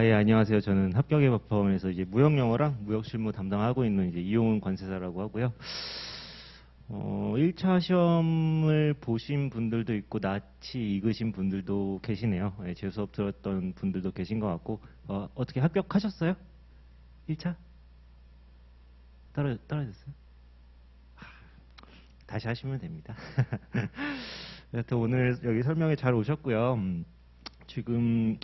예, 안녕하세요. 저는 합격예법원에서 이제 무역영어랑 무역실무 담당하고 있는 이제 이용훈 관세사라고 하고요. 1차 시험을 보신 분들도 있고, 낯이 익으신 분들도 계시네요. 예, 제 수업 들었던 분들도 계신 것 같고, 어떻게 합격하셨어요? 1차? 떨어졌어요? 다시 하시면 됩니다. 여튼 오늘 여기 설명에 잘 오셨고요. 지금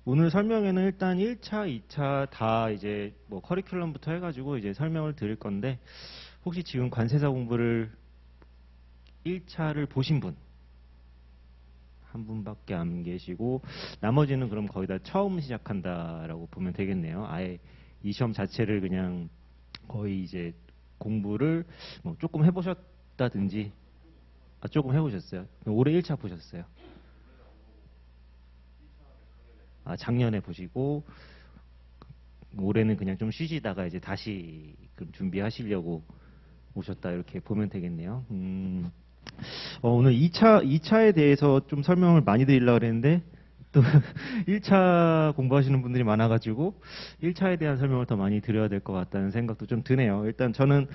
오늘 설명에는 일단 1차, 2차 다 이제 뭐 커리큘럼부터 해가지고 이제 설명을 드릴 건데, 혹시 지금 관세사 공부를 1차를 보신 분? 한 분밖에 안 계시고, 나머지는 그럼 거의 다 처음 시작한다라고 보면 되겠네요. 아예 이 시험 자체를 그냥 거의 이제 공부를 뭐 조금 해보셨다든지, 조금 해보셨어요. 올해 1차 보셨어요. 작년에 보시고 올해는 그냥 좀 쉬시다가 이제 다시 준비하시려고 오셨다 이렇게 보면 되겠네요. 오늘 2차에 대해서 좀 설명을 많이 드리려고 그랬는데 또 1차 공부하시는 분들이 많아가지고 1차에 대한 설명을 더 많이 드려야 될 것 같다는 생각도 좀 드네요. 일단 저는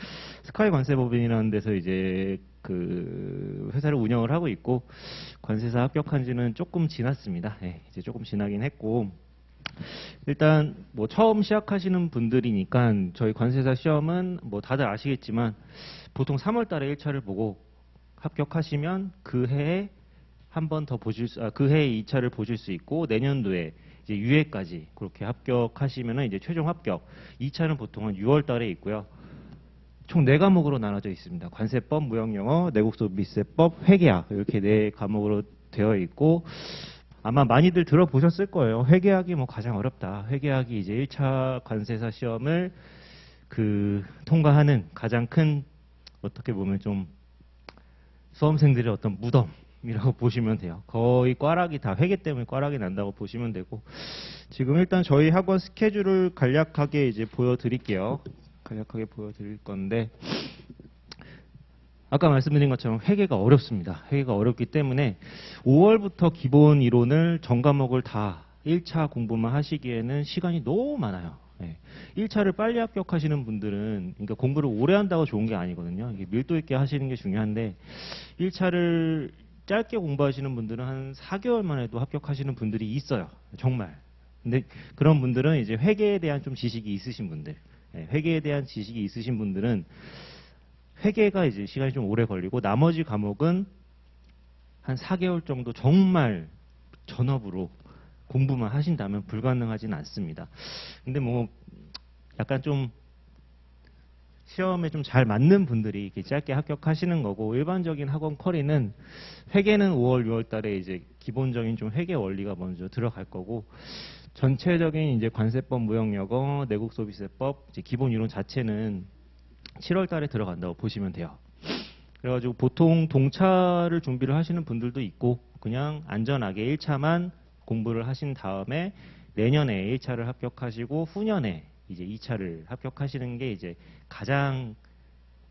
스카이 관세법인이라는 데서 이제 그 회사를 운영을 하고 있고 관세사 합격한 지는 조금 지났습니다. 네, 이제 조금 지나긴 했고 일단 뭐 처음 시작하시는 분들이니까 저희 관세사 시험은 뭐 다들 아시겠지만 보통 3월 달에 1차를 보고 합격하시면 그 해에 한 번 더 그 해에 2차를 보실 수 있고 내년도에 이제 유예까지 그렇게 합격하시면은 이제 최종 합격. 2차는 보통 한 6월 달에 있고요. 총 4과목으로 나눠져 있습니다. 관세법, 무역영어, 내국소비세법, 회계학 이렇게 4과목으로 되어 있고 아마 많이들 들어보셨을 거예요. 회계학이 뭐 가장 어렵다. 회계학이 이제 1차 관세사 시험을 통과하는 가장 큰 어떻게 보면 좀 수험생들의 어떤 무덤이라고 보시면 돼요. 거의 꽈락이 다 회계 때문에 꽈락이 난다고 보시면 되고 지금 일단 저희 학원 스케줄을 간략하게 이제 보여드릴게요. 간략하게 보여드릴 건데 아까 말씀드린 것처럼 회계가 어렵습니다. 회계가 어렵기 때문에 5월부터 기본 이론을 전 과목을 다 1차 공부만 하시기에는 시간이 너무 많아요. 1차를 빨리 합격하시는 분들은 그러니까 공부를 오래 한다고 좋은 게 아니거든요. 이게 밀도 있게 하시는 게 중요한데 1차를 짧게 공부하시는 분들은 한 4개월 만에도 합격하시는 분들이 있어요. 정말. 근데 그런 분들은 이제 회계에 대한 좀 지식이 있으신 분들, 회계에 대한 지식이 있으신 분들은 회계가 이제 시간이 좀 오래 걸리고 나머지 과목은 한 4개월 정도 정말 전업으로 공부만 하신다면 불가능하진 않습니다. 근데 뭐 약간 좀 시험에 좀 잘 맞는 분들이 이렇게 짧게 합격하시는 거고 일반적인 학원 커리는 회계는 5월, 6월 달에 이제 기본적인 좀 회계 원리가 먼저 들어갈 거고 전체적인 이제 관세법, 무역영어, 내국소비세법 이제 기본 이론 자체는 7월 달에 들어간다고 보시면 돼요. 그래가지고 보통 동차를 준비를 하시는 분들도 있고 그냥 안전하게 1차만 공부를 하신 다음에 내년에 1차를 합격하시고 후년에 이제 2차를 합격하시는 게 이제 가장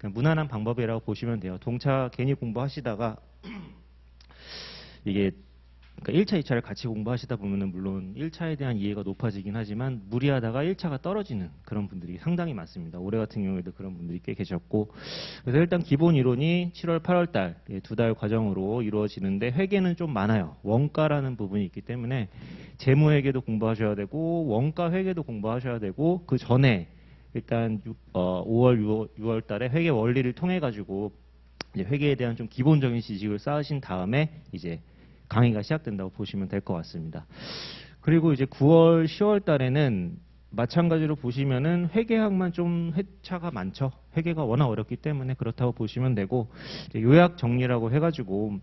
무난한 방법이라고 보시면 돼요. 동차 괜히 공부하시다가 이게 그러니까 1차, 2차를 같이 공부하시다 보면은 물론 1차에 대한 이해가 높아지긴 하지만 무리하다가 1차가 떨어지는 그런 분들이 상당히 많습니다. 올해 같은 경우에도 그런 분들이 꽤 계셨고 그래서 일단 기본 이론이 7월, 8월 달 2달 과정으로 이루어지는데 회계는 좀 많아요. 원가라는 부분이 있기 때문에 재무회계도 공부하셔야 되고 원가 회계도 공부하셔야 되고 그 전에 일단 5월, 6월 달에 회계 원리를 통해 가지고 이제 회계에 대한 좀 기본적인 지식을 쌓으신 다음에 이제 강의가 시작된다고 보시면 될 것 같습니다. 그리고 이제 9월, 10월 달에는 마찬가지로 보시면은 회계학만 좀 회차가 많죠. 회계가 워낙 어렵기 때문에 그렇다고 보시면 되고 요약 정리라고 해가지고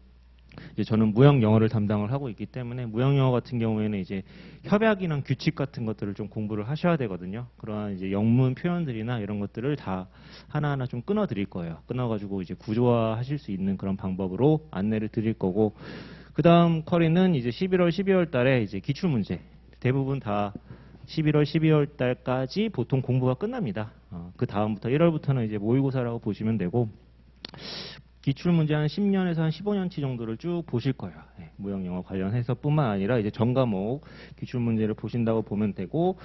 이제 저는 무역 영어를 담당을 하고 있기 때문에 무역 영어 같은 경우에는 이제 협약이나 규칙 같은 것들을 좀 공부를 하셔야 되거든요. 그러한 이제 영문 표현들이나 이런 것들을 다 하나하나 좀 끊어 드릴 거예요. 끊어가지고 이제 구조화하실 수 있는 그런 방법으로 안내를 드릴 거고 그 다음 커리는 이제 11월, 12월 달에 이제 기출문제. 대부분 다 11월, 12월 달까지 보통 공부가 끝납니다. 그 다음부터 1월부터는 이제 모의고사라고 보시면 되고, 기출 문제 한 10년에서 한 15년치 정도를 쭉 보실 거예요. 예, 무역 영어 관련해서뿐만 아니라 이제 전 과목 기출 문제를 보신다고 보면 되고,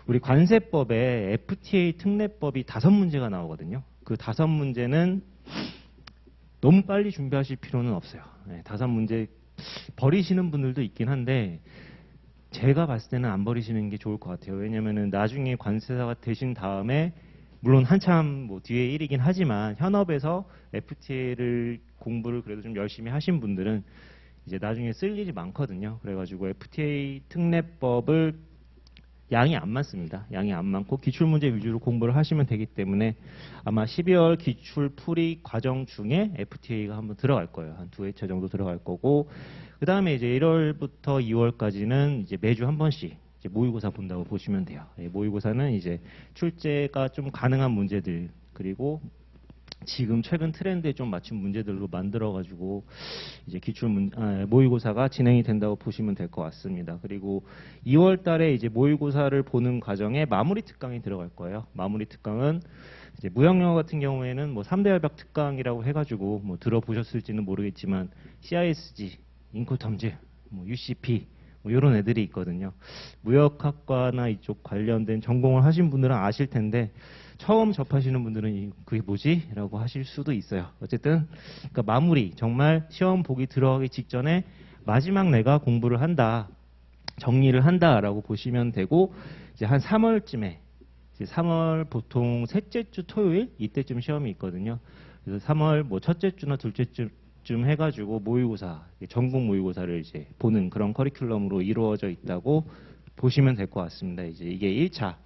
우리 관세법에 FTA 특례법이 5문제가 나오거든요. 그 5문제는 너무 빨리 준비하실 필요는 없어요. 예, 5문제 버리시는 분들도 있긴 한데 제가 봤을 때는 안 버리시는 게 좋을 것 같아요. 왜냐면은 나중에 관세사가 되신 다음에, 물론 한참 뭐 뒤에 일이긴 하지만 현업에서 FTA를 공부를 그래도 좀 열심히 하신 분들은 이제 나중에 쓸 일이 많거든요. 그래가지고 FTA 특례법을 양이 안 많습니다. 양이 안 많고 기출문제 위주로 공부를 하시면 되기 때문에 아마 12월 기출 풀이 과정 중에 FTA가 한번 들어갈 거예요. 한 2회차 정도 들어갈 거고, 그 다음에 이제 1월부터 2월까지는 이제 매주 한 번씩 이제 모의고사 본다고 보시면 돼요. 모의고사는 이제 출제가 좀 가능한 문제들, 그리고 지금 최근 트렌드에 좀 맞춘 문제들로 만들어가지고 이제 모의고사가 진행이 된다고 보시면 될 것 같습니다. 그리고 2월 달에 이제 모의고사를 보는 과정에 마무리 특강이 들어갈 거예요. 마무리 특강은 이제 무역영어 같은 경우에는 뭐 3대 결벽 특강이라고 해가지고 뭐 들어보셨을지는 모르겠지만 CISG, 인코텀즈, 뭐 UCP 뭐 이런 애들이 있거든요. 무역학과나 이쪽 관련된 전공을 하신 분들은 아실 텐데 처음 접하시는 분들은 그게 뭐지? 라고 하실 수도 있어요. 어쨌든 그러니까 마무리, 정말 시험 보기 들어가기 직전에 마지막 내가 공부를 한다, 정리를 한다라고 보시면 되고, 이제 한 3월쯤에, 이제 3월 보통 셋째 주 토요일 이때쯤 시험이 있거든요. 그래서 3월 뭐 첫째 주나 둘째 주쯤 해가지고 모의고사, 전국 모의고사를 이제 보는 그런 커리큘럼으로 이루어져 있다고 보시면 될 것 같습니다. 이제 이게 1차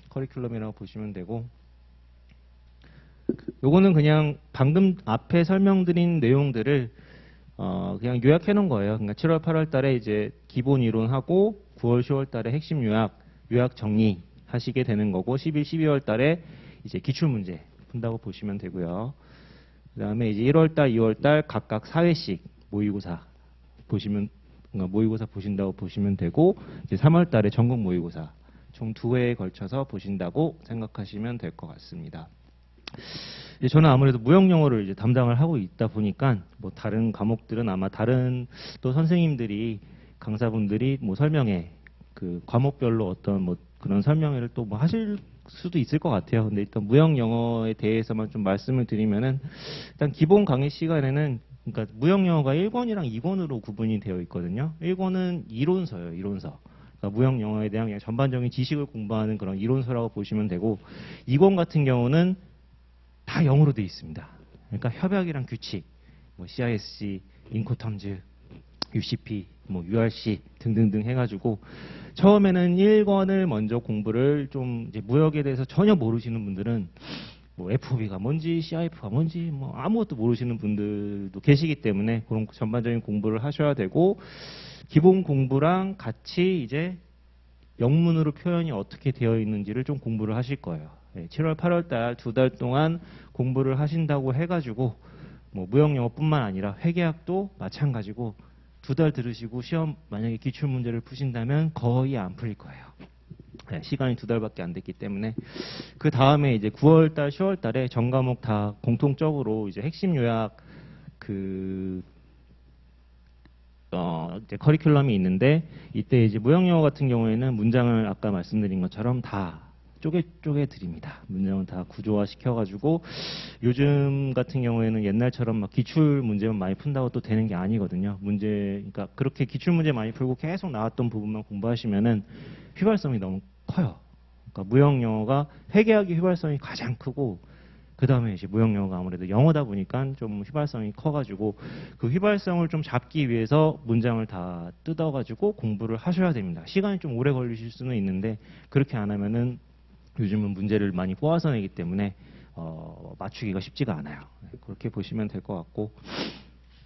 커리큘럼이라고 보시면 되고, 요거는 그냥 방금 앞에 설명드린 내용들을 그냥 요약해 놓은 거예요. 그러니까 7월, 8월 달에 이제 기본 이론하고 9월, 10월 달에 핵심 요약 정리 하시게 되는 거고, 11, 12월 달에 이제 기출 문제 푼다고 보시면 되고요. 그다음에 이제 1월 달, 2월 달 각각 4회씩 모의고사 보신다고 보시면 되고, 이제 3월 달에 전국 모의고사 총 2회에 걸쳐서 보신다고 생각하시면 될 것 같습니다. 저는 아무래도 무역 영어를 이제 담당을 하고 있다 보니까 뭐 다른 과목들은 아마 다른 또 선생님들이, 강사분들이 뭐 설명회 그 과목별로 어떤 뭐 그런 설명회를 또 뭐 하실 수도 있을 것 같아요. 근데 일단 무역 영어에 대해서만 좀 말씀을 드리면은, 일단 기본 강의 시간에는 그러니까 무역 영어가 1권이랑 2권으로 구분이 되어 있거든요. 1권은 이론서예요, 이론서. 그러니까 무역 영어에 대한 그냥 전반적인 지식을 공부하는 그런 이론서라고 보시면 되고, 2권 같은 경우는 다 영어로 되어 있습니다. 그러니까 협약이랑 규칙, 뭐 CISC, 인코텀즈, UCP, 뭐 URC 등등등 해가지고, 처음에는 1권을 먼저 공부를 좀 이제 무역에 대해서 전혀 모르시는 분들은 뭐 FOB가 뭔지 CIF가 뭔지 뭐 아무것도 모르시는 분들도 계시기 때문에 그런 전반적인 공부를 하셔야 되고, 기본 공부랑 같이 이제 영문으로 표현이 어떻게 되어 있는지를 좀 공부를 하실 거예요. 7월, 8월 달 2달 동안 공부를 하신다고 해가지고 뭐 무역 영어뿐만 아니라 회계학도 마찬가지고 2달 들으시고 시험 만약에 기출 문제를 푸신다면 거의 안 풀릴 거예요. 시간이 2달밖에 안 됐기 때문에. 그 다음에 이제 9월 달, 10월 달에 전 과목 다 공통적으로 이제 핵심 요약 이제 커리큘럼이 있는데, 이때 이제 무역 영어 같은 경우에는 문장을 아까 말씀드린 것처럼 다 쪼개 드립니다. 문장은 다 구조화 시켜가지고, 요즘 같은 경우에는 옛날처럼 막 기출 문제만 많이 푼다고 또 되는 게 아니거든요. 그러니까 그렇게 기출 문제 많이 풀고 계속 나왔던 부분만 공부하시면은 휘발성이 너무 커요. 그러니까 무역 영어가 회계학의 휘발성이 가장 크고, 그 다음에 이제 무역 영어가 아무래도 영어다 보니까 좀 휘발성이 커가지고, 그 휘발성을 좀 잡기 위해서 문장을 다 뜯어가지고 공부를 하셔야 됩니다. 시간이 좀 오래 걸리실 수는 있는데, 그렇게 안 하면은 요즘은 문제를 많이 뽑아서 내기 때문에 맞추기가 쉽지가 않아요. 그렇게 보시면 될 것 같고,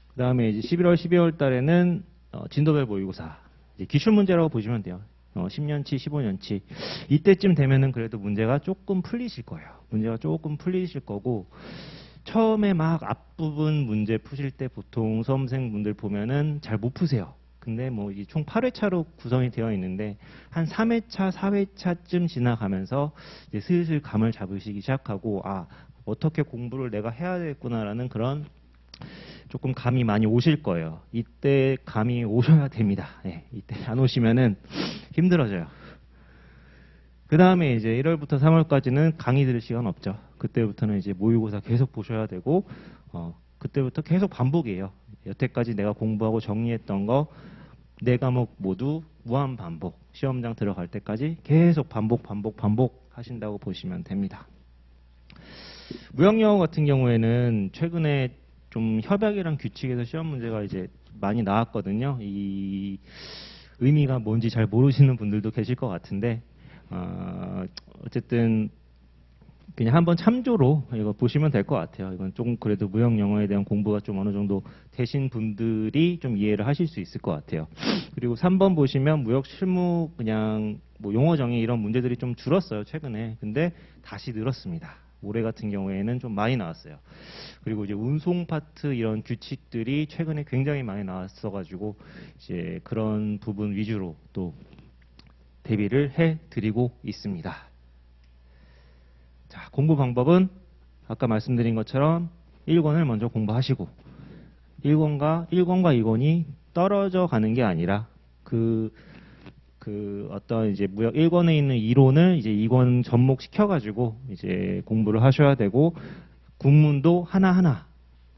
그 다음에 이제 11월, 12월 달에는 진도별 모의고사, 이제 기출 문제라고 보시면 돼요. 10년치, 15년치. 이때쯤 되면은 그래도 문제가 조금 풀리실 거예요. 문제가 조금 풀리실 거고, 처음에 막 앞부분 문제 푸실 때 보통 수험생분들 보면은 잘 못 푸세요. 근데 뭐 총 8회차로 구성이 되어 있는데, 한 3회차, 4회차쯤 지나가면서 이제 슬슬 감을 잡으시기 시작하고, 어떻게 공부를 내가 해야 되겠구나라는 그런 조금 감이 많이 오실 거예요. 이때 감이 오셔야 됩니다. 예, 이때 안 오시면은 힘들어져요. 그 다음에 이제 1월부터 3월까지는 강의 들을 시간 없죠. 그때부터는 이제 모의고사 계속 보셔야 되고, 그때부터 계속 반복이에요. 여태까지 내가 공부하고 정리했던 거, 4과목 모두 무한 반복. 시험장 들어갈 때까지 계속 반복 하신다고 보시면 됩니다. 무역영어 같은 경우에는 최근에 좀 협약이랑 규칙에서 시험 문제가 이제 많이 나왔거든요. 이 의미가 뭔지 잘 모르시는 분들도 계실 것 같은데, 어쨌든 그냥 한번 참조로 이거 보시면 될 것 같아요. 이건 조금 그래도 무역 영어에 대한 공부가 좀 어느 정도 되신 분들이 좀 이해를 하실 수 있을 것 같아요. 그리고 3번 보시면 무역 실무 그냥 뭐 용어 정의 이런 문제들이 좀 줄었어요, 최근에. 근데 다시 늘었습니다. 올해 같은 경우에는 좀 많이 나왔어요. 그리고 이제 운송 파트 이런 규칙들이 최근에 굉장히 많이 나왔어가지고 이제 그런 부분 위주로 또 대비를 해드리고 있습니다. 자, 공부 방법은 아까 말씀드린 것처럼 1권을 먼저 공부하시고 1권과 2권이 떨어져 가는 게 아니라 그 어떤 이제 무역 1권에 있는 이론을 이제 2권 접목시켜가지고 이제 공부를 하셔야 되고 국문도 하나하나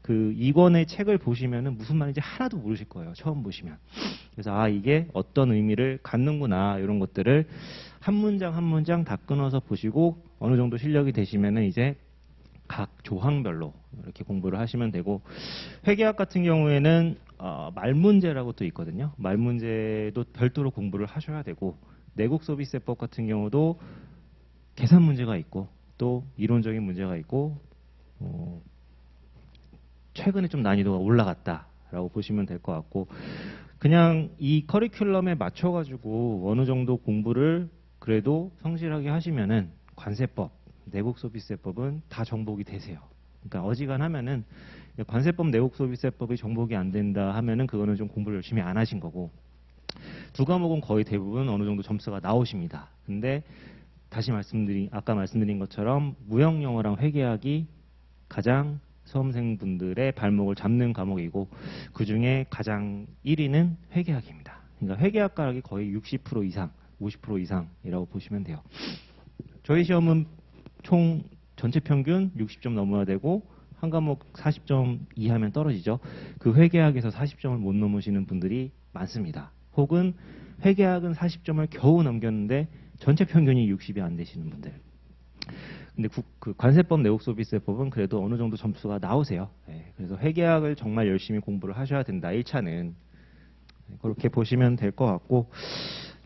그 2권의 책을 보시면은 무슨 말인지 하나도 모르실 거예요. 처음 보시면. 그래서 이게 어떤 의미를 갖는구나 이런 것들을 한 문장 한 문장 다 끊어서 보시고 어느 정도 실력이 되시면은 이제 각 조항별로 이렇게 공부를 하시면 되고 회계학 같은 경우에는 말문제라고 또 있거든요. 말문제도 별도로 공부를 하셔야 되고 내국 소비세법 같은 경우도 계산 문제가 있고 또 이론적인 문제가 있고 최근에 좀 난이도가 올라갔다라고 보시면 될 것 같고 그냥 이 커리큘럼에 맞춰가지고 어느 정도 공부를 그래도 성실하게 하시면은 관세법, 내국소비세법은 다 정복이 되세요. 그러니까 어지간하면은 관세법, 내국소비세법이 정복이 안 된다 하면은 그거는 좀 공부를 열심히 안 하신 거고 2과목은 거의 대부분 어느 정도 점수가 나오십니다. 근데 다시 아까 말씀드린 것처럼 무역영어랑 회계학이 가장 수험생분들의 발목을 잡는 과목이고 그 중에 가장 1위는 회계학입니다. 그러니까 회계학 가락이 거의 60% 이상, 50% 이상이라고 보시면 돼요. 저희 시험은 총 전체 평균 60점 넘어야 되고 한 과목 40점 이하면 떨어지죠. 그 회계학에서 40점을 못 넘으시는 분들이 많습니다. 혹은 회계학은 40점을 겨우 넘겼는데 전체 평균이 60이 안 되시는 분들. 근데 그 관세법, 내국소비세법은 그래도 어느 정도 점수가 나오세요. 네, 그래서 회계학을 정말 열심히 공부를 하셔야 된다. 1차는 그렇게 보시면 될 것 같고,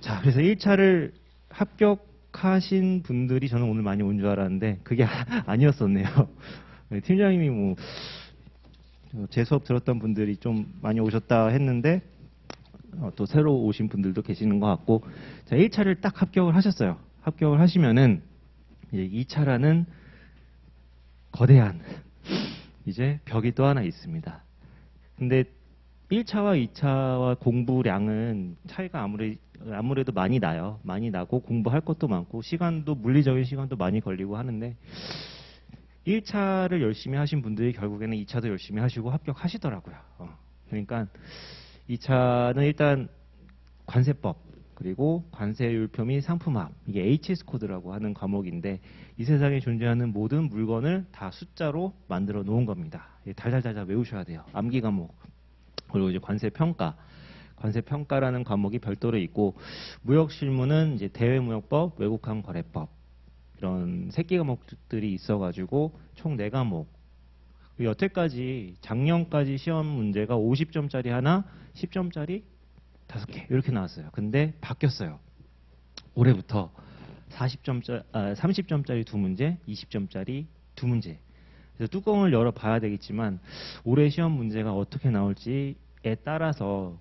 자, 그래서 1차를 합격하신 분들이 저는 오늘 많이 온 줄 알았는데 그게 아니었었네요. 네, 팀장님이 뭐 제 수업 들었던 분들이 좀 많이 오셨다 했는데 또 새로 오신 분들도 계시는 것 같고, 자, 1차를 딱 합격을 하셨어요. 합격을 하시면은 이제 2차라는 거대한 이제 벽이 또 하나 있습니다. 근데 1차와 2차와 공부량은 차이가 아무래도 많이 나요. 많이 나고 공부할 것도 많고 시간도 물리적인 시간도 많이 걸리고 하는데 1차를 열심히 하신 분들이 결국에는 2차도 열심히 하시고 합격하시더라고요. 그러니까 2차는 일단 관세법 그리고 관세율표 및 상품합 이게 HS 코드라고 하는 과목인데 이 세상에 존재하는 모든 물건을 다 숫자로 만들어 놓은 겁니다. 달달달달 외우셔야 돼요. 암기 과목. 그리고 이제 관세평가라는 과목이 별도로 있고 무역실무는 이제 대외무역법, 외국항거래법 이런 새끼 과목들이 있어가지고 총 4과목. 여태까지 작년까지 시험 문제가 50점짜리 하나, 10점짜리 5개 이렇게 나왔어요. 근데 바뀌었어요. 올해부터 30점짜리 2문제, 20점짜리 2문제. 그래서 뚜껑을 열어봐야 되겠지만 올해 시험 문제가 어떻게 나올지에 따라서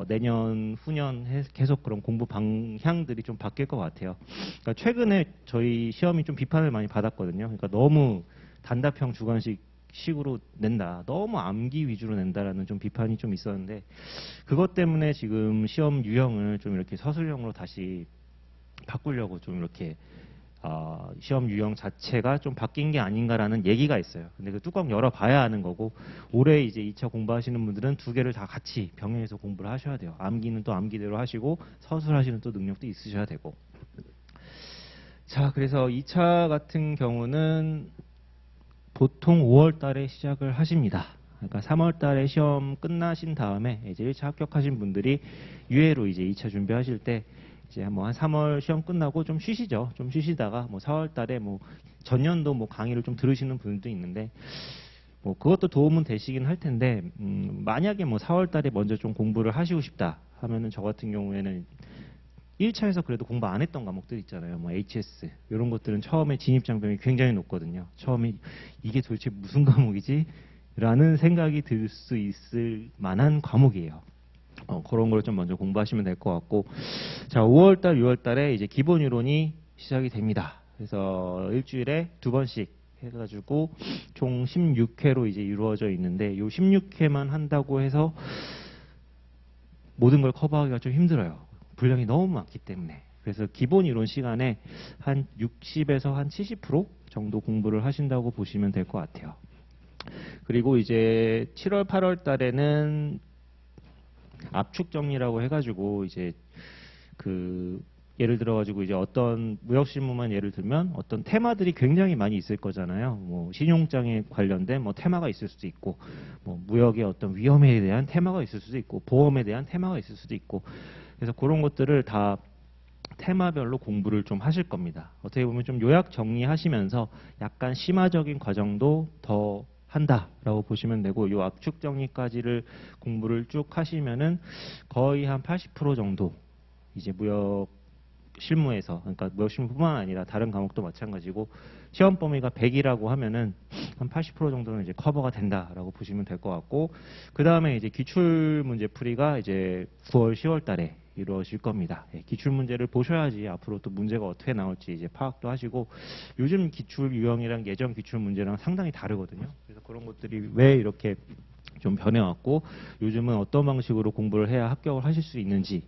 내년, 후년 계속 그런 공부 방향들이 좀 바뀔 것 같아요. 그러니까 최근에 저희 시험이 좀 비판을 많이 받았거든요. 그러니까 너무 단답형 주관식으로 낸다. 너무 암기 위주로 낸다라는 좀 비판이 좀 있었는데 그것 때문에 지금 시험 유형을 좀 이렇게 서술형으로 다시 바꾸려고 좀 이렇게 시험 유형 자체가 좀 바뀐 게 아닌가라는 얘기가 있어요. 근데 그 뚜껑 열어봐야 하는 거고, 올해 이제 2차 공부하시는 분들은 두 개를 다 같이 병행해서 공부를 하셔야 돼요. 암기는 또 암기대로 하시고 서술하시는 또 능력도 있으셔야 되고. 자, 그래서 2차 같은 경우는 보통 5월 달에 시작을 하십니다. 그러니까 3월 달에 시험 끝나신 다음에 이제 1차 합격하신 분들이 유예로 이제 2차 준비하실 때 이제 뭐 한 3월 시험 끝나고 좀 쉬시죠. 좀 쉬시다가 뭐 4월 달에 뭐 전년도 뭐 강의를 좀 들으시는 분들도 있는데 뭐 그것도 도움은 되시긴 할 텐데 만약에 뭐 4월 달에 먼저 좀 공부를 하시고 싶다 하면은 저 같은 경우에는 1차에서 그래도 공부 안 했던 과목들 있잖아요. 뭐 HS 이런 것들은 처음에 진입 장벽이 굉장히 높거든요. 처음에 이게 도대체 무슨 과목이지? 라는 생각이 들 수 있을 만한 과목이에요. 그런 걸 좀 먼저 공부하시면 될 것 같고, 자, 5월달, 6월달에 이제 기본 이론이 시작이 됩니다. 그래서 일주일에 2번씩 해가지고 총 16회로 이제 이루어져 있는데, 이 16회만 한다고 해서 모든 걸 커버하기가 좀 힘들어요. 분량이 너무 많기 때문에. 그래서 기본 이론 시간에 한 60에서 한 70% 정도 공부를 하신다고 보시면 될 것 같아요. 그리고 이제 7월, 8월 달에는 압축 정리라고 해가지고 이제 그 예를 들어가지고 이제 어떤 무역실무만 예를 들면 어떤 테마들이 굉장히 많이 있을 거잖아요. 뭐 신용장에 관련된 뭐 테마가 있을 수도 있고, 뭐 무역의 어떤 위험에 대한 테마가 있을 수도 있고, 보험에 대한 테마가 있을 수도 있고, 그래서 그런 것들을 다 테마별로 공부를 좀 하실 겁니다. 어떻게 보면 좀 요약 정리하시면서 약간 심화적인 과정도 더 한다라고 보시면 되고, 이 압축 정리까지를 공부를 쭉 하시면은 거의 한 80% 정도 이제 무역 실무에서, 그러니까 무역 실무뿐만 아니라 다른 과목도 마찬가지고 시험 범위가 100이라고 하면은 한 80% 정도는 이제 커버가 된다라고 보시면 될 것 같고, 그 다음에 이제 기출 문제 풀이가 이제 9월, 10월 달에 이루어질 겁니다. 기출 문제를 보셔야지 앞으로 또 문제가 어떻게 나올지 이제 파악도 하시고, 요즘 기출 유형이랑 예전 기출 문제랑 상당히 다르거든요. 그래서 그런 것들이 왜 이렇게 좀 변해왔고 요즘은 어떤 방식으로 공부를 해야 합격을 하실 수 있는지,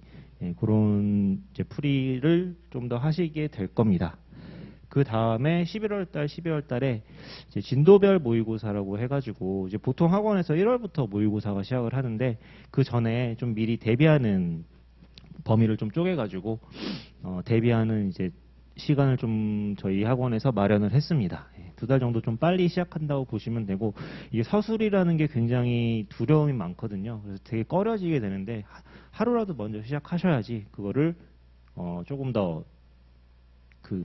그런 이제 풀이를 좀 더 하시게 될 겁니다. 그 다음에 11월 달, 12월 달에 이제 진도별 모의고사라고 해가지고 이제 보통 학원에서 1월부터 모의고사가 시작을 하는데, 그 전에 좀 미리 대비하는 범위를 좀 쪼개가지고 대비하는 이제 시간을 좀 저희 학원에서 마련을 했습니다. 2달 정도 좀 빨리 시작한다고 보시면 되고, 이게 서술이라는 게 굉장히 두려움이 많거든요. 그래서 되게 꺼려지게 되는데 하루라도 먼저 시작하셔야지 그거를 조금 더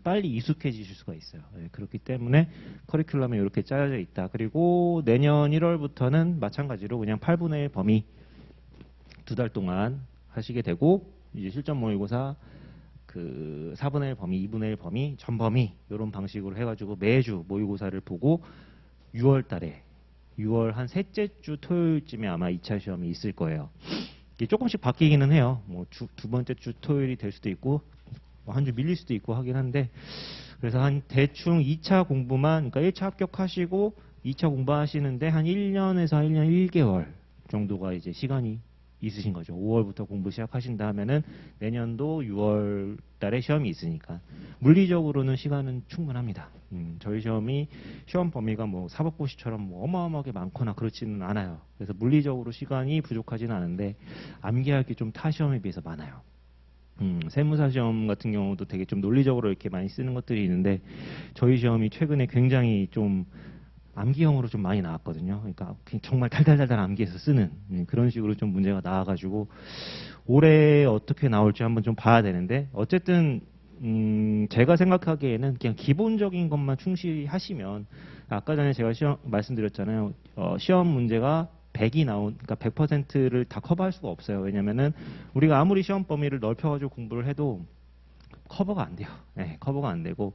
빨리 익숙해지실 수가 있어요. 그렇기 때문에 커리큘럼에 이렇게 짜여져 있다. 그리고 내년 1월부터는 마찬가지로 그냥 8분의 1 범위 2달 동안 하시게 되고, 이제 실전 모의고사 4분의 1 범위, 2분의 1 범위, 전 범위 이런 방식으로 해가지고 매주 모의고사를 보고 6월 달에 6월 한 셋째 주 토요일쯤에 아마 2차 시험이 있을 거예요. 이게 조금씩 바뀌기는 해요. 뭐 두 번째 주 토요일이 될 수도 있고 한 주 밀릴 수도 있고 하긴 한데, 그래서 한 대충 2차 공부만, 그러니까 1차 합격하시고 2차 공부하시는데 한 1년에서 1년 1개월 정도가 이제 시간이 있으신 거죠. 5월부터 공부 시작하신다 하면은 내년도 6월 달에 시험이 있으니까 물리적으로는 시간은 충분합니다. 저희 시험이 시험 범위가 뭐 사법고시처럼 뭐 어마어마하게 많거나 그렇지는 않아요. 그래서 물리적으로 시간이 부족하지는 않은데 암기할 게 좀 타 시험에 비해서 많아요. 세무사 시험 같은 경우도 되게 좀 논리적으로 이렇게 많이 쓰는 것들이 있는데, 저희 시험이 최근에 굉장히 좀 암기형으로 좀 많이 나왔거든요. 그러니까 정말 달달달달 암기해서 쓰는 그런 식으로 좀 문제가 나와가지고 올해 어떻게 나올지 한번 좀 봐야 되는데, 어쨌든 제가 생각하기에는 그냥 기본적인 것만 충실히 하시면, 아까 전에 제가 시험 말씀드렸잖아요. 시험 문제가 100이 그러니까 100%를 다 커버할 수가 없어요. 왜냐면은 우리가 아무리 시험 범위를 넓혀가지고 공부를 해도 커버가 안 돼요. 커버가 안 되고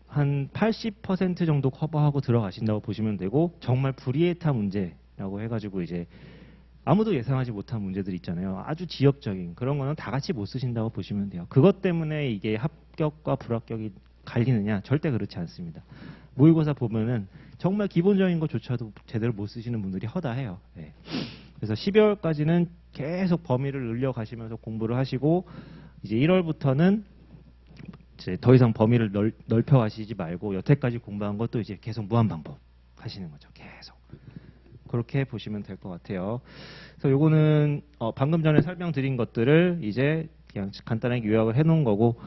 한 80% 정도 커버하고 들어가신다고 보시면 되고, 정말 불이에타 문제라고 해가지고 이제 아무도 예상하지 못한 문제들 있잖아요. 아주 지역적인 그런 거는 다 같이 못 쓰신다고 보시면 돼요. 그것 때문에 이게 합격과 불합격이 갈리느냐? 절대 그렇지 않습니다. 모의고사 보면은 정말 기본적인 것조차도 제대로 못 쓰시는 분들이 허다해요. 그래서 12월까지는 계속 범위를 늘려가시면서 공부를 하시고, 이제 1월부터는 이제 더 이상 범위를 넓혀 가시지 말고 여태까지 공부한 것도 이제 계속 무한 반복 하시는 거죠. 계속. 그렇게 보시면 될 것 같아요. 그래서 요거는 방금 전에 설명드린 것들을 이제 그냥 간단하게 요약을 해 놓은 거고,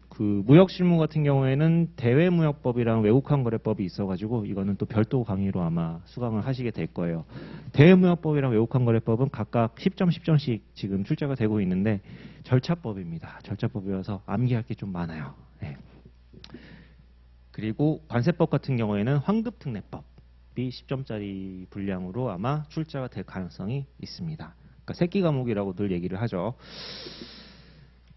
그 무역실무 같은 경우에는 대외무역법이랑 외국환거래법이 있어가지고 이거는 또 별도 강의로 아마 수강을 하시게 될 거예요. 대외무역법이랑 외국환거래법은 각각 10점 10점씩 지금 출제가 되고 있는데 절차법입니다. 절차법이어서 암기할 게 좀 많아요. 네. 그리고 관세법 같은 경우에는 환급특례법이 10점짜리 분량으로 아마 출제가 될 가능성이 있습니다. 그러니까 새끼 과목이라고 늘 얘기를 하죠.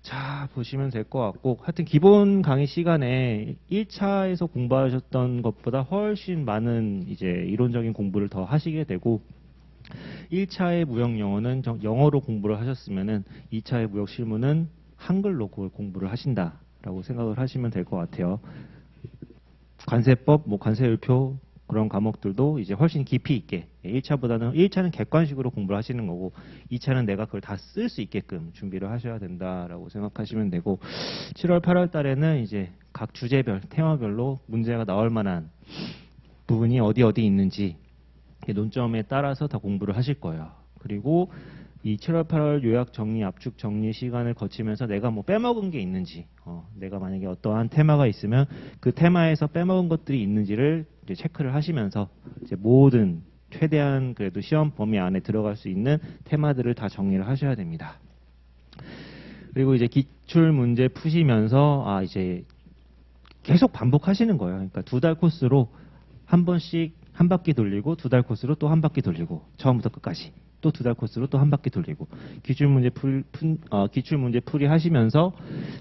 자, 보시면 될 것 같고, 하여튼 기본 강의 시간에 1차에서 공부하셨던 것보다 훨씬 많은 이제 이론적인 공부를 더 하시게 되고, 1차의 무역 영어는 영어로 공부를 하셨으면은 2차의 무역 실무는 한글로 그걸 공부를 하신다라고 생각을 하시면 될 것 같아요. 관세법, 뭐 관세율표 그런 과목들도 이제 훨씬 깊이 있게 1차는 객관식으로 공부를 하시는 거고 2차는 내가 그걸 다 쓸 수 있게끔 준비를 하셔야 된다라고 생각하시면 되고 7월, 8월 달에는 이제 각 주제별, 테마별로 문제가 나올 만한 부분이 어디 있는지 논점에 따라서 다 공부를 하실 거예요. 그리고 이 7월, 8월 요약 정리, 압축 정리 시간을 거치면서 내가 뭐 빼먹은 게 있는지, 내가 만약에 어떠한 테마가 있으면 그 테마에서 빼먹은 것들이 있는지를 이제 체크를 하시면서 이제 모든 최대한 그래도 시험 범위 안에 들어갈 수 있는 테마들을 다 정리를 하셔야 됩니다. 그리고 이제 기출 문제 푸시면서 이제 계속 반복하시는 거예요. 그러니까 2달 코스로 한 번씩 한 바퀴 돌리고 2달 코스로 또 한 바퀴 돌리고 처음부터 끝까지. 또 2달 코스로 또 한 바퀴 돌리고 기출 문제 풀이 하시면서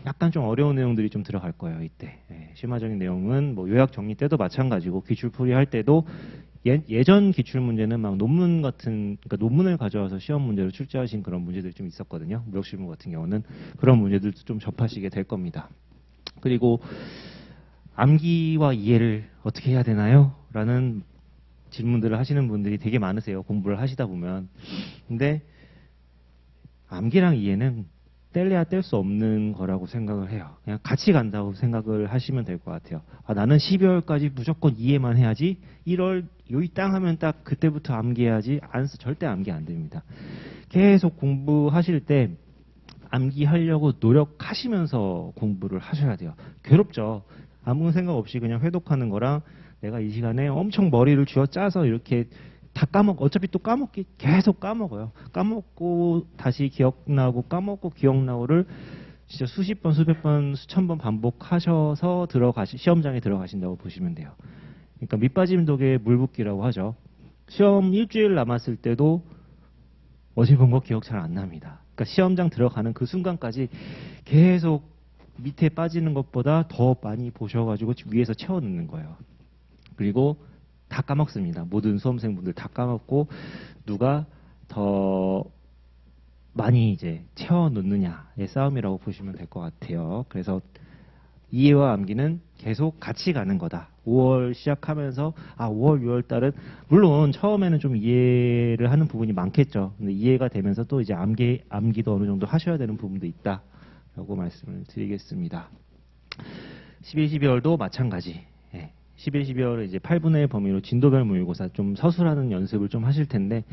약간 좀 어려운 내용들이 좀 들어갈 거예요. 이때 심화적인 내용은 뭐 요약 정리 때도 마찬가지고 기출 풀이 할 때도 예전 기출 문제는 막 논문 같은, 그러니까 논문을 가져와서 시험 문제로 출제하신 그런 문제들이 좀 있었거든요. 무역실무 같은 경우는 그런 문제들도 좀 접하시게 될 겁니다. 그리고 암기와 이해를 어떻게 해야 되나요? 라는 질문들을 하시는 분들이 되게 많으세요. 공부를 하시다 보면. 근데 암기랑 이해는 뗄래야 뗄 수 없는 거라고 생각을 해요. 그냥 같이 간다고 생각을 하시면 될 것 같아요. 나는 12월까지 무조건 이해만 해야지. 1월 요이 땅 하면 딱 그때부터 암기해야지. 절대 암기 안 됩니다. 계속 공부하실 때 암기하려고 노력하시면서 공부를 하셔야 돼요. 괴롭죠. 아무 생각 없이 그냥 회독하는 거랑 내가 이 시간에 엄청 머리를 쥐어짜서 이렇게 다 어차피 또 계속 까먹어요. 까먹고 다시 기억나고 까먹고 기억나고를 진짜 수십 번, 수백 번, 수천 번 반복하셔서 시험장에 들어가신다고 보시면 돼요. 그러니까 밑빠짐 독에 물 붓기라고 하죠. 시험 일주일 남았을 때도 어제 본 거 기억 잘 안 납니다. 그러니까 시험장 들어가는 그 순간까지 계속 밑에 빠지는 것보다 더 많이 보셔가지고 위에서 채워넣는 거예요. 그리고 다 까먹습니다. 모든 수험생분들 다 까먹고 누가 더 많이 이제 채워놓느냐의 싸움이라고 보시면 될 것 같아요. 그래서 이해와 암기는 계속 같이 가는 거다. 5월 시작하면서 5월, 6월 달은 물론 처음에는 좀 이해를 하는 부분이 많겠죠. 근데 이해가 되면서 또 이제 암기도 어느 정도 하셔야 되는 부분도 있다라고 말씀을 드리겠습니다. 11, 12월도 마찬가지. 11, 12월은 이제 8분의 1 범위로 진도별 모의고사 좀 서술하는 연습을 좀 하실 텐데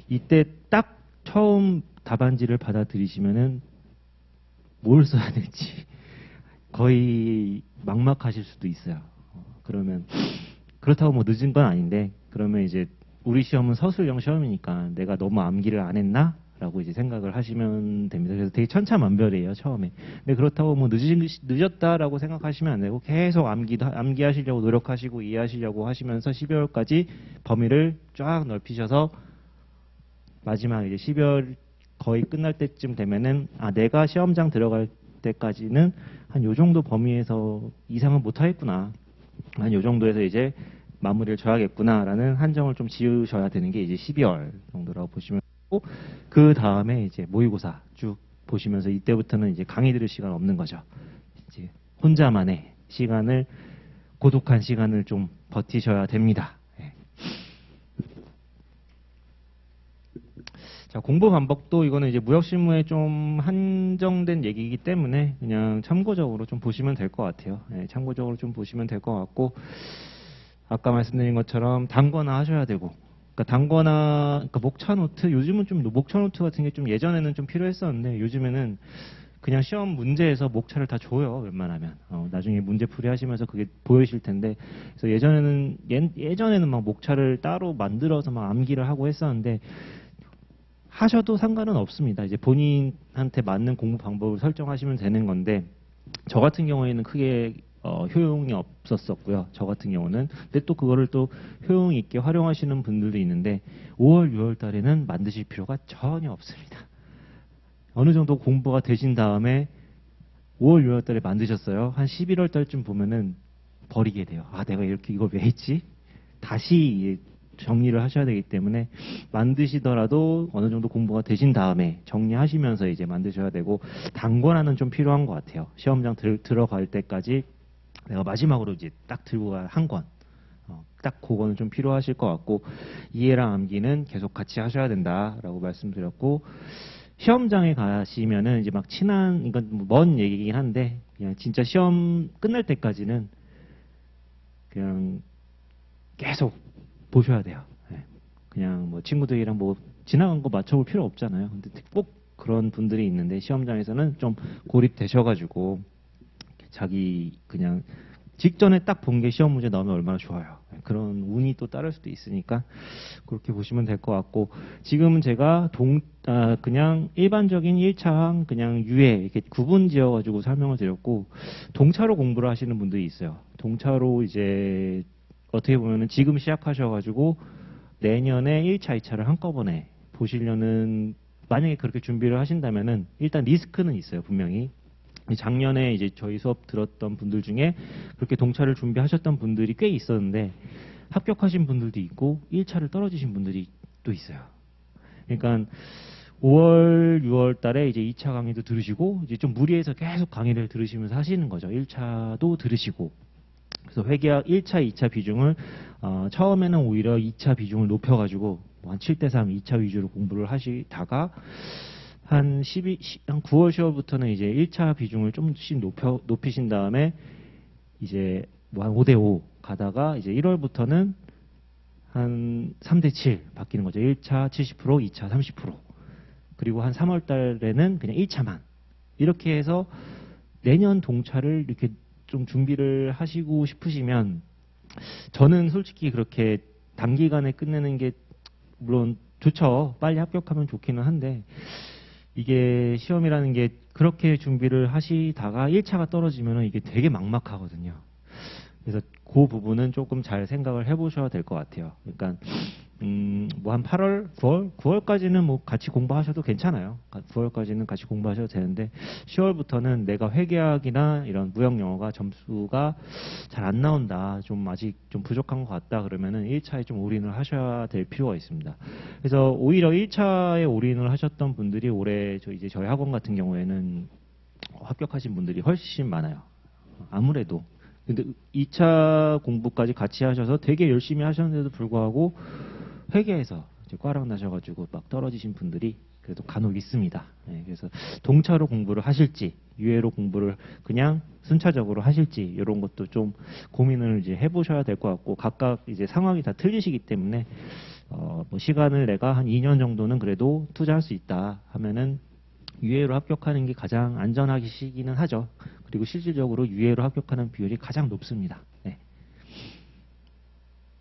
이때 딱 처음 답안지를 받아들이시면은 뭘 써야 될지 거의 막막하실 수도 있어요. 그러면 그렇다고 뭐 늦은 건 아닌데 그러면 이제 우리 시험은 서술형 시험이니까 내가 너무 암기를 안 했나? 라고 이제 생각을 하시면 됩니다. 그래서 되게 천차만별이에요, 처음에. 근데 그렇다고 뭐 늦었다라고 생각하시면 안 되고 계속 암기하시려고 노력하시고 이해하시려고 하시면서 12월까지 범위를 쫙 넓히셔서 마지막 이제 12월 거의 끝날 때쯤 되면은 내가 시험장 들어갈 때까지는 한 요 정도 범위에서 이상은 못 하겠구나. 한 요 정도에서 이제 마무리를 줘야겠구나라는 한정을 좀 지으셔야 되는 게 이제 12월 정도라고 보시면 되고 그 다음에 이제 모의고사 쭉 보시면서 이때부터는 이제 강의 들을 시간 없는 거죠. 이제 혼자만의 시간을 고독한 시간을 좀 버티셔야 됩니다. 자, 공부 방법도 이거는 이제 무역실무에 좀 한정된 얘기이기 때문에 그냥 참고적으로 좀 보시면 될 것 같아요. 예, 참고적으로 좀 보시면 될 것 같고, 아까 말씀드린 것처럼 단거나 하셔야 되고, 그러니까 단거나, 그러니까 목차 노트, 요즘은 좀 목차 노트 같은 게 좀 예전에는 좀 필요했었는데, 요즘에는 그냥 시험 문제에서 목차를 다 줘요, 웬만하면. 나중에 문제풀이 하시면서 그게 보이실 텐데, 그래서 예전에는 막 목차를 따로 만들어서 막 암기를 하고 했었는데, 하셔도 상관은 없습니다. 이제 본인한테 맞는 공부 방법을 설정하시면 되는 건데, 저 같은 경우에는 크게 효용이 없었었고요. 저 같은 경우는. 근데 또 그거를 또 효용 있게 활용하시는 분들도 있는데, 5월, 6월 달에는 만드실 필요가 전혀 없습니다. 어느 정도 공부가 되신 다음에 5월, 6월 달에 만드셨어요. 한 11월 달쯤 보면은 버리게 돼요. 아, 내가 이렇게 이걸 왜 했지? 다시 정리를 하셔야 되기 때문에 만드시더라도 어느 정도 공부가 되신 다음에 정리하시면서 이제 만드셔야 되고, 단권화는 좀 필요한 것 같아요. 시험장 들어갈 때까지 내가 마지막으로 이제 딱 들고 갈 한 권. 딱 그거는 좀 필요하실 것 같고, 이해랑 암기는 계속 같이 하셔야 된다라고 말씀드렸고, 시험장에 가시면은 이제 막 친한, 이건 먼 얘기긴 한데, 그냥 진짜 시험 끝날 때까지는 그냥 계속 보셔야 돼요. 예. 그냥 뭐 친구들이랑 뭐 지나간 거 맞춰볼 필요 없잖아요. 근데 꼭 그런 분들이 있는데, 시험장에서는 좀 고립되셔가지고 자기 그냥 직전에 딱 본 게 시험 문제 나오면 얼마나 좋아요. 예, 그런 운이 또 따를 수도 있으니까 그렇게 보시면 될 것 같고, 지금은 제가 그냥 일반적인 1차항 그냥 유예 이렇게 구분 지어가지고 설명을 드렸고, 동차로 공부를 하시는 분들이 있어요. 동차로 이제 어떻게 보면은 지금 시작하셔가지고 내년에 1차, 2차를 한꺼번에 보시려는, 만약에 그렇게 준비를 하신다면은 일단 리스크는 있어요, 분명히. 작년에 이제 저희 수업 들었던 분들 중에 그렇게 동차를 준비하셨던 분들이 꽤 있었는데, 합격하신 분들도 있고 1차를 떨어지신 분들이 또 있어요. 그러니까 5월, 6월 달에 이제 2차 강의도 들으시고, 이제 좀 무리해서 계속 강의를 들으시면서 하시는 거죠. 1차도 들으시고. 그래서 회계학 1차, 2차 비중을 처음에는 오히려 2차 비중을 높여가지고 한 7대3 2차 위주로 공부를 하시다가 한 9월, 10월부터는 이제 1차 비중을 좀씩 높이신 다음에 이제 뭐 한 5대5 가다가 이제 1월부터는 한 3대7 바뀌는 거죠. 1차 70%, 2차 30%. 그리고 한 3월 달에는 그냥 1차만. 이렇게 해서 내년 동차를 이렇게 좀 준비를 하시고 싶으시면, 저는 솔직히 그렇게 단기간에 끝내는 게 물론 좋죠. 빨리 합격하면 좋기는 한데, 이게 시험이라는 게 그렇게 준비를 하시다가 1차가 떨어지면 이게 되게 막막하거든요. 그래서 그 부분은 조금 잘 생각을 해보셔야 될 것 같아요. 그러니까 뭐 한 8월, 9월, 9월까지는 뭐 같이 공부하셔도 괜찮아요. 9월까지는 같이 공부하셔도 되는데, 10월부터는 내가 회계학이나 이런 무역 영어가 점수가 잘 안 나온다, 좀 아직 좀 부족한 것 같다, 그러면은 1차에 좀 올인을 하셔야 될 필요가 있습니다. 그래서 오히려 1차에 올인을 하셨던 분들이 올해 이제 저희 학원 같은 경우에는 합격하신 분들이 훨씬 많아요. 아무래도. 근데 2차 공부까지 같이 하셔서 되게 열심히 하셨는데도 불구하고 회계에서 이제 꽈락 나셔가지고 막 떨어지신 분들이 그래도 간혹 있습니다. 네, 그래서 동차로 공부를 하실지, 유예로 공부를 그냥 순차적으로 하실지, 이런 것도 좀 고민을 이제 해보셔야 될 것 같고, 각각 이제 상황이 다 틀리시기 때문에 뭐 시간을 내가 한 2년 정도는 그래도 투자할 수 있다 하면은 유예로 합격하는 게 가장 안전하시기는 하죠. 그리고 실질적으로 유예로 합격하는 비율이 가장 높습니다. 네.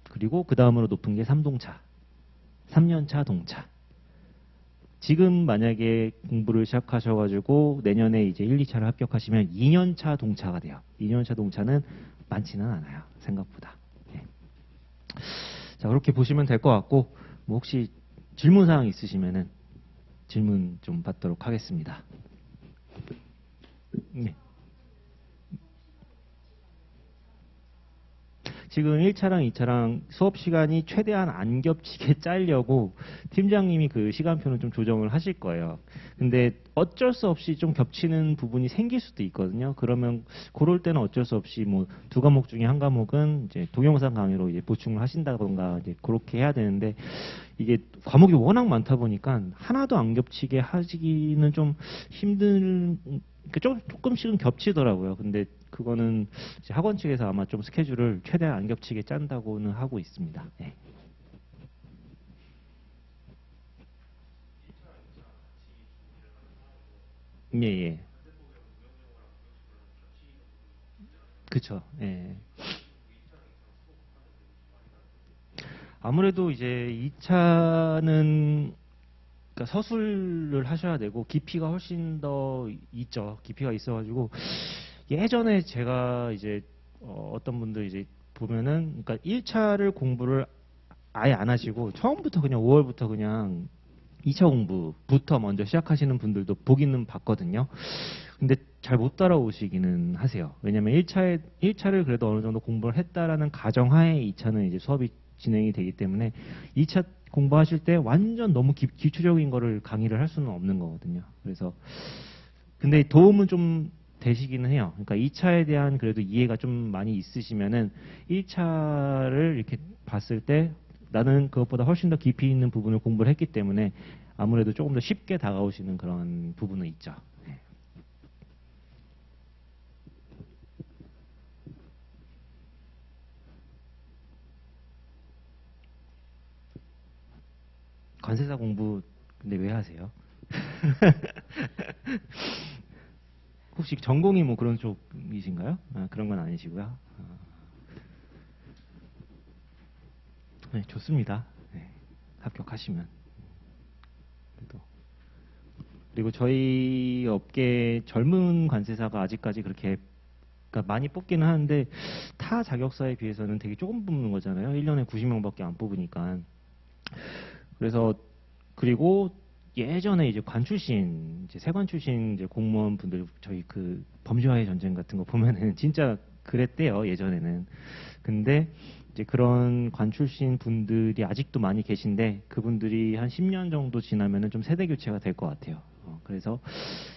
그리고 그 다음으로 높은 게 3동차, 3년차 동차. 지금 만약에 공부를 시작하셔가지고 내년에 이제 1, 2차를 합격하시면 2년차 동차가 돼요. 2년차 동차는 많지는 않아요, 생각보다. 네. 자, 그렇게 보시면 될 것 같고, 뭐 혹시 질문사항 있으시면은 질문 좀 받도록 하겠습니다. 네. 지금 1차랑 2차랑 수업 시간이 최대한 안 겹치게 짜려고 팀장님이 그 시간표는 좀 조정을 하실 거예요. 근데 어쩔 수 없이 좀 겹치는 부분이 생길 수도 있거든요. 그러면 그럴 때는 어쩔 수 없이 뭐 두 과목 중에 한 과목은 이제 동영상 강의로 이제 보충을 하신다던가 이제 그렇게 해야 되는데 이게 과목이 워낙 많다 보니까 하나도 안 겹치게 하기는 좀 힘든 조금씩은 겹치더라고요. 근데 그거는 이제 학원 측에서 아마 좀 스케줄을 최대한 안 겹치게 짠다고는 하고 있습니다. 네. 예, 예. 그쵸. 예. 아무래도 이제 2차는 그러니까 서술을 하셔야 되고 깊이가 훨씬 더 있죠. 깊이가 있어가지고 예전에 제가 이제 어떤 분들 이제 보면은 그러니까 1차를 공부를 아예 안 하시고 처음부터 그냥 5월부터 그냥 2차 공부부터 먼저 시작하시는 분들도 보기는 봤거든요. 근데 잘 못 따라오시기는 하세요. 왜냐면 1차를 그래도 어느 정도 공부를 했다라는 가정하에 2차는 이제 수업이 진행이 되기 때문에 2차 공부하실 때 완전 너무 기초적인 거를 강의를 할 수는 없는 거거든요. 그래서 근데 도움은 좀 되시기는 해요. 그러니까 2차에 대한 그래도 이해가 좀 많이 있으시면은 1차를 이렇게 봤을 때 나는 그것보다 훨씬 더 깊이 있는 부분을 공부를 했기 때문에 아무래도 조금 더 쉽게 다가오시는 그런 부분은 있죠. 네. 관세사 공부 근데 왜 하세요? 혹시 전공이 뭐 그런 쪽이신가요? 아, 그런 건 아니시고요. 네, 좋습니다. 네, 합격하시면. 그래도. 그리고 저희 업계 젊은 관세사가 아직까지 그렇게 그러니까 많이 뽑기는 하는데 타 자격사에 비해서는 되게 조금 뽑는 거잖아요. 1년에 90명밖에 안 뽑으니까. 그래서 그리고 예전에 이제 관 출신, 이제 세관 출신 이제 공무원 분들 저희 그 범죄와의 전쟁 같은 거 보면은 진짜 그랬대요, 예전에는. 근데 이제 그런 관 출신 분들이 아직도 많이 계신데 그분들이 한 10년 정도 지나면은 좀 세대 교체가 될 것 같아요. 그래서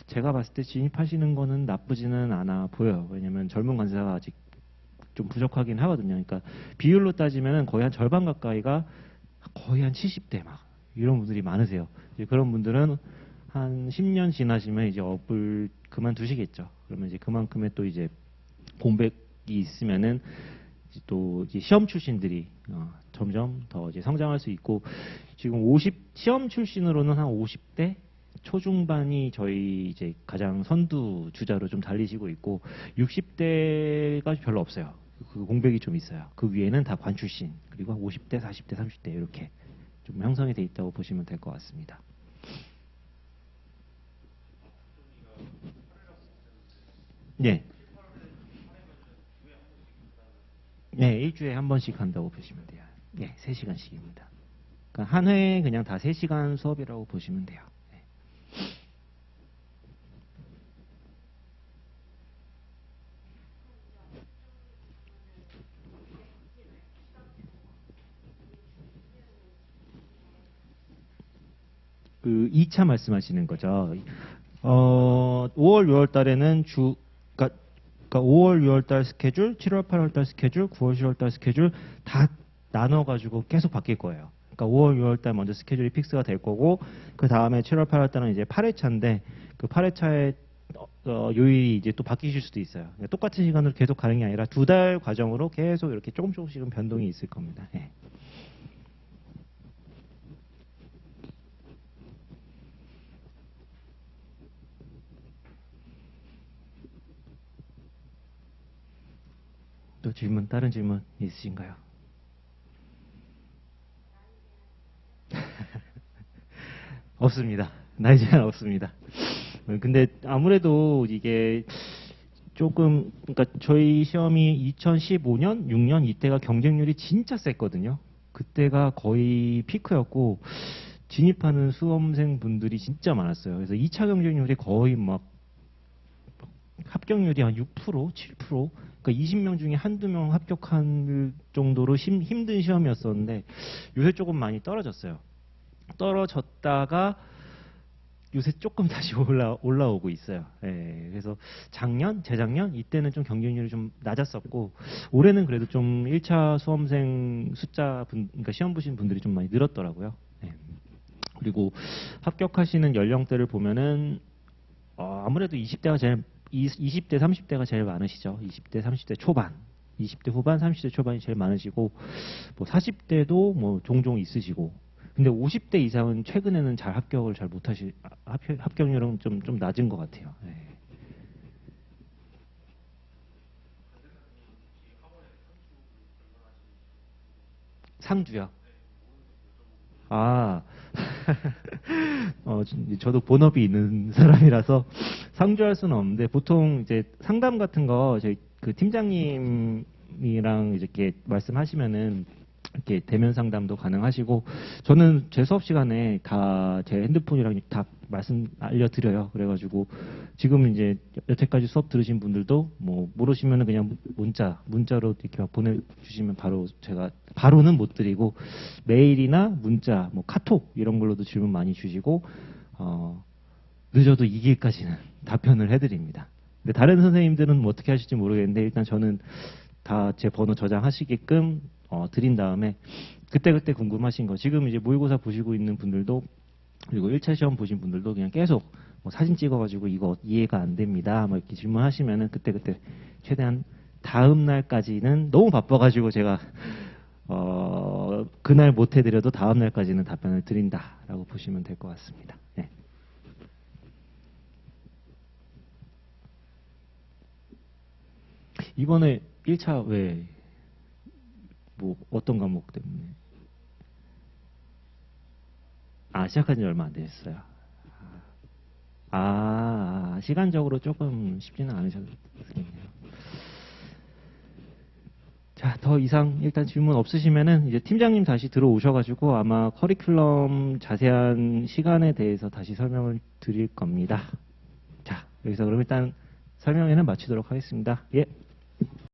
제가 봤을 때 진입하시는 거는 나쁘지는 않아 보여요. 왜냐면 젊은 관세사가 아직 좀 부족하긴 하거든요. 그러니까 비율로 따지면은 거의 한 절반 가까이가 거의 한 70대 막 이런 분들이 많으세요. 이제 그런 분들은 한 10년 지나시면 이제 업을 그만두시겠죠. 그러면 이제 그만큼의 또 이제 공백이 있으면은 이제 또 이제 시험 출신들이 점점 더 이제 성장할 수 있고 지금 50 시험 출신으로는 한 50대 초중반이 저희 이제 가장 선두 주자로 좀 달리시고 있고 60대가 별로 없어요. 그 공백이 좀 있어요. 그 위에는 다 관 출신 그리고 50대, 40대, 30대 이렇게 좀 형성이 돼 있다고 보시면 될 것 같습니다. 네, 네, 일주일에 한 번씩 한다고 보시면 돼요. 네, 3시간씩입니다. 그러니까 한 회에 그냥 다 3시간 수업이라고 보시면 돼요. 네. 그 2차 말씀하시는 거죠. 5월, 6월 달에는 그러니까 5월, 6월 달 스케줄, 7월, 8월 달 스케줄, 9월, 10월 달 스케줄 다 나눠가지고 계속 바뀔 거예요. 그러니까 5월, 6월 달 먼저 스케줄이 픽스가 될 거고 그 다음에 7월, 8월 달은 이제 8회차인데 그 8회차에 요일이 이제 또 바뀌실 수도 있어요. 그러니까 똑같은 시간으로 계속 가는 게 아니라 2달 과정으로 계속 이렇게 조금씩은 변동이 있을 겁니다. 예. 또 다른 질문 있으신가요? 없습니다. 나이 제한 없습니다. 근데 아무래도 이게 조금 그러니까 저희 시험이 2015년, 6년 이때가 경쟁률이 진짜 셌거든요. 그때가 거의 피크였고 진입하는 수험생 분들이 진짜 많았어요. 그래서 2차 경쟁률이 거의 막 합격률이 한 6%, 7%. 그러니까 그러니까 20명 중에 한두 명 합격할 정도로 힘든 시험이었었는데 요새 조금 많이 떨어졌어요. 떨어졌다가 요새 조금 다시 올라오고 있어요. 예, 그래서 재작년 이때는 좀 경쟁률이 좀 낮았었고 올해는 그래도 좀 1차 수험생 그러니까 시험 보신 분들이 좀 많이 늘었더라고요. 예. 그리고 합격하시는 연령대를 보면은 아무래도 20대, 30대가 제일 많으시죠. 20대, 30대 초반, 20대 후반, 30대 초반이 제일 많으시고 뭐 40대도 뭐 종종 있으시고. 근데 50대 이상은 최근에는 합격을 잘 못하시, 합격률은 좀 낮은 것 같아요. 네. 상주요? 아, 저도 본업이 있는 사람이라서 상주할 수는 없는데 보통 이제 상담 같은 거 저희 그 팀장님이랑 이렇게 말씀하시면은 이렇게 대면 상담도 가능하시고 저는 제 수업 시간에 다 제 핸드폰이랑 다 말씀 알려드려요. 그래가지고 지금 이제 여태까지 수업 들으신 분들도 뭐 모르시면은 그냥 문자로 이렇게 보내주시면 바로 제가 바로는 못 드리고 메일이나 문자, 뭐 카톡 이런 걸로도 질문 많이 주시고 늦어도 2일까지는 답변을 해드립니다. 근데 다른 선생님들은 뭐 어떻게 하실지 모르겠는데 일단 저는 다 제 번호 저장하시게끔 드린 다음에 그때그때 궁금하신 거 지금 이제 모의고사 보시고 있는 분들도 그리고 1차 시험 보신 분들도 그냥 계속 뭐 사진 찍어가지고 이거 이해가 안 됩니다 뭐 이렇게 질문하시면은 그때그때 최대한 다음 날까지는 너무 바빠가지고 제가 그날 못 해드려도 다음 날까지는 답변을 드린다라고 보시면 될 것 같습니다. 네. 이번에 1차 왜 뭐 어떤 과목 때문에? 시작한 지 얼마 안 됐어요. 시간적으로 조금 쉽지는 않으셨겠네요. 자, 더 이상 일단 질문 없으시면은 이제 팀장님 다시 들어오셔가지고 아마 커리큘럼 자세한 시간에 대해서 다시 설명을 드릴 겁니다. 자, 여기서 그럼 일단 설명회는 마치도록 하겠습니다. 예.